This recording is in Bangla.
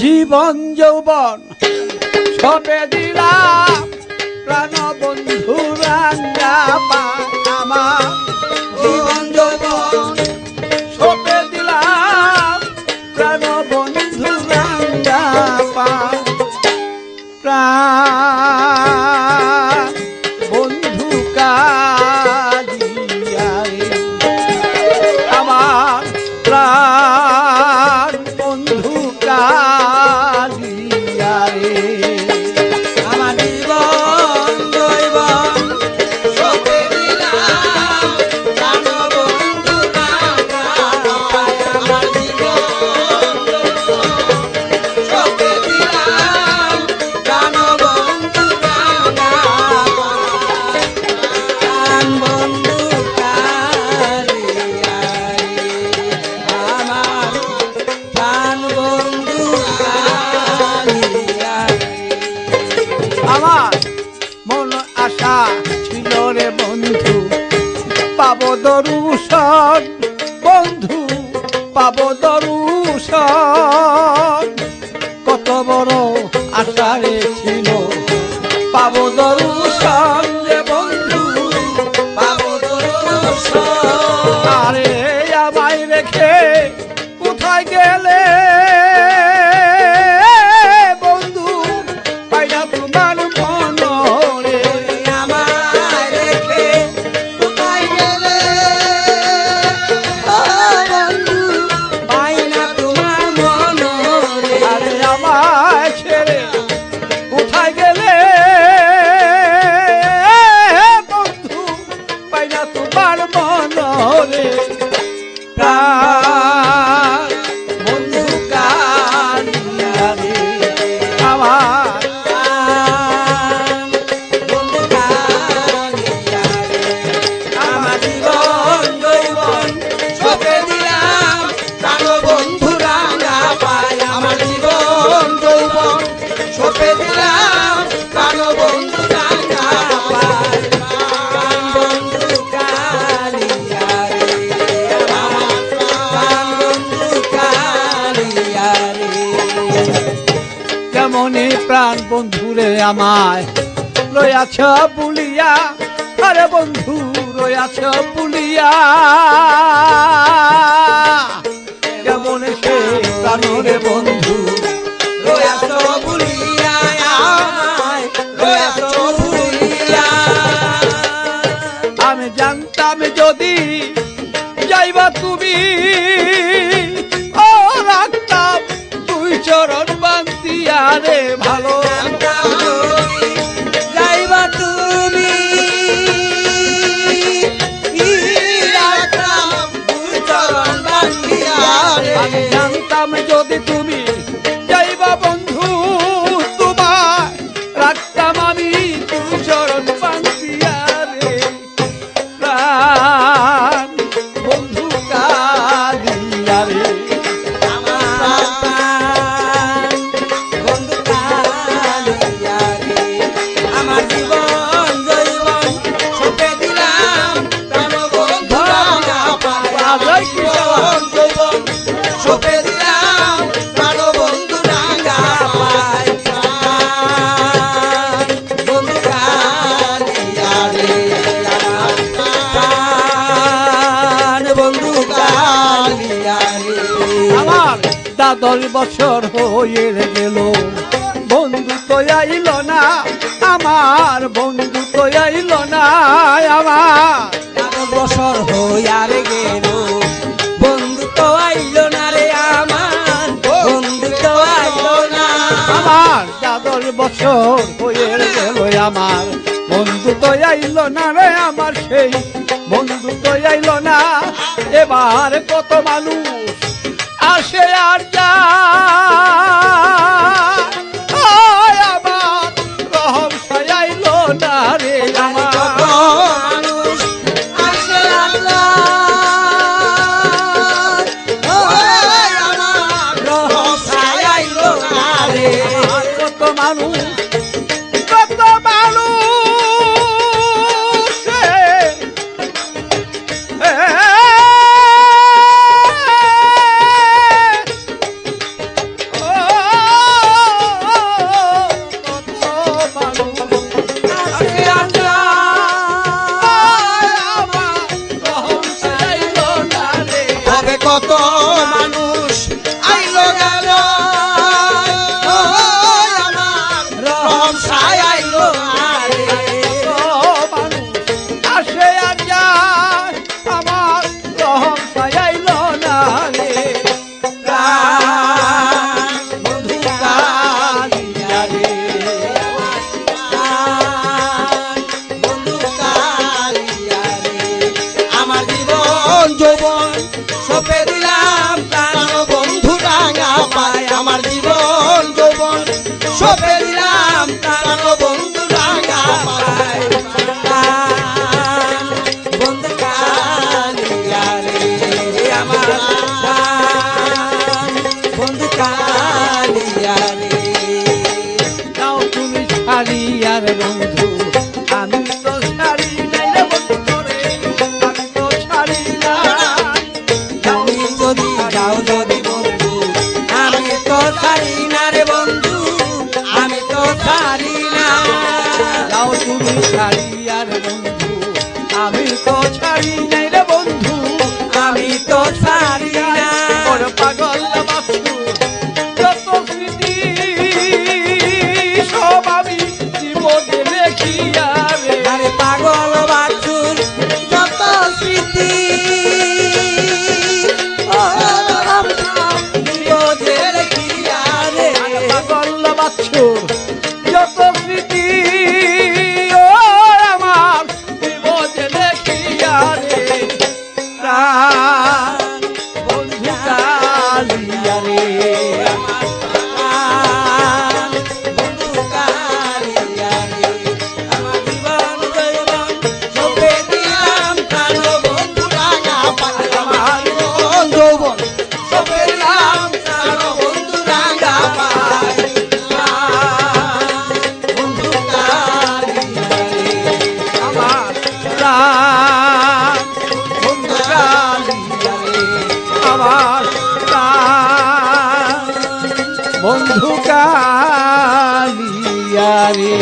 জীবন যৌবন সবে দিলাম প্রাণ বন্ধু রাঙ্গা পায় আমার জীবন যৌবন সবে দিলাম প্রাণ বন্ধু রাঙ্গা পায় প্রাণ বন্ধু কালিয়ারে আমার প্রাণ বন্ধু কালিয়ারে আমার জীবন যৌবন সবে দিলাম প্রাণ বন্ধু রাঙ্গা পায় আমার জীবন যৌবন সবে দিলাম প্রাণ বন্ধু রাঙ্গা পায় প্রাণ বন্ধু কালিয়ারে আমার প্রাণ বন্ধু কালিয়ারে আমার মন আশা ছিল রে বন্ধু পাবো দরুশন বন্ধু পাবো দরুশন কত বড় আশা রে ছিল পাবো দরুশন রে বন্ধু পাবো দর্শন আরে আমায় রেখে কোথায় গেলে বন্ধু পাইনা তোমার মনরে আমায় রেখে কোথায় গেলে ও বন্ধু পাই না তোমার মনরে আরে আমায় ছেড়ে কোথায় গেলে বন্ধু পাইনা তোমার মনরে প্রাণ বন্ধু কালিয়ারে আমার বন্ধু কালিয়ারে আমার জীবন যৌবন সবে দিলাম প্রাণ বন্ধু রাঙ্গা পায় আমার জীবন যৌবন সবে দিলাম প্রাণ বন্ধু রাঙ্গা পায় প্রাণ বন্ধু কালিয়ারে আমার প্রাণ বন্ধু কালিয়ারে কেমনে প্রাণ বন্ধুরে আমায় রয়াছ বুলিয়া আরে বন্ধু রয়াছ বুলিয়া কেমনে সে প্রাণরে বন্ধু রয়াছ বুলিয়া আমায় রয়াছ বুলিয়া আমি জানতাম যদি যাইবা তুমি ও রাখতাম তুই চরণ বান্তিয়া রে ভালো যাইবা তুমি রাখতাম দুই চরণ বান্ধিয়া রে আমি জানতাম যদি তুমি যাইবা বন্ধু তোমার রাখতাম আমি তুই চরণ বান্তিয়া রে প্রাণ বন্ধু কালিয়া রে আমার প্রাণ বন্ধু কালিয়া রে আমার জীবন যৌবন সঁপে দিলাম প্রাণ বন্ধু রাঙ্গা পায় আমার জীবন যৌবন সঁপে দিলাম প্রাণ বন্ধু রাঙ্গা পায় প্রাণ বন্ধু কালিয়া রে আমার প্রাণ বন্ধু কালিয়া রে আমার দাদর বছর হয়ে গেল বন্ধু তো আইল না আমার বন্ধু তো আইল না আমার 10 বছর হইয়ার গেল বন্ধু তো আইলো না রে আমার বন্ধু তো আইলো না আমার দাদর বছর হয়ে গেল আমার বন্ধু তো আইল না রে আমার সেই বন্ধু তো আইল না এবার কত মানুষ আসে আর যায় আমার রহস্য আইল না রে আমার কত মানুষ আসে আল্লাহ ও আমার রহস্যায় আইলো না রে কত মানুষ কত মানুষ কত মানুষ আইলো গেল আমার রহম সায় আইলো না রে। মানুষ আসে আর যায় আমার রহম সায়াইল না রে। প্রাণ বন্ধু কালিয়া রে, প্রাণ বন্ধু কালিয়া রে, আমার জীবন যৌবন সপে দিলাম প্রাণ বন্ধু রাঙা পায়, আমার জীবন যৌবন সপে দিলাম প্রাণ বন্ধু রাঙা পায়। প্রাণ বন্ধু কালিয়া রে, আমার প্রাণ বন্ধু কালিয়া রে। যাও তুমি ছাড়ি আর বন্ধু আমি তো ছাড়ি নাই রে বন্ধু রে, আমি তো ছাড়ি না। তুমি যদি যাও যদি বন্ধু আমি তো ছাড়ি না রে বন্ধু, আমি তো ছাড়ি না। যাও তুমি ছাড়ি আর বন্ধু আমি তো ছাড়ি নাই রে বন্ধু, আমি তো ছাড়ি না। ওর পাগল বাসু যত স্মৃতি সব আমি জীবনে দেখিয়া রে। আরে পাগল বাছুর যত স্মৃতি ও বোঝে দেখিয়া রে। পাগল বাছুর যত স্মৃতি ও আমার জীবনে দেখিয়া রে। প্রাণ বন্ধু কালিয়া রে, প্রাণ বন্ধু কালিয়া রে, আমার জীবন জৈবন সপে দিলাম প্রাণ বন্ধু রাঙা পায়, আমার জীবন যৌবন সপে দিলাম প্রাণ বন্ধু রাঙা পায়। বন্ধু কালিয়া রে। আমার প্রাণ বন্ধু কালিয়া রে, আমার প্রাণ বন্ধু কালিয়া রে।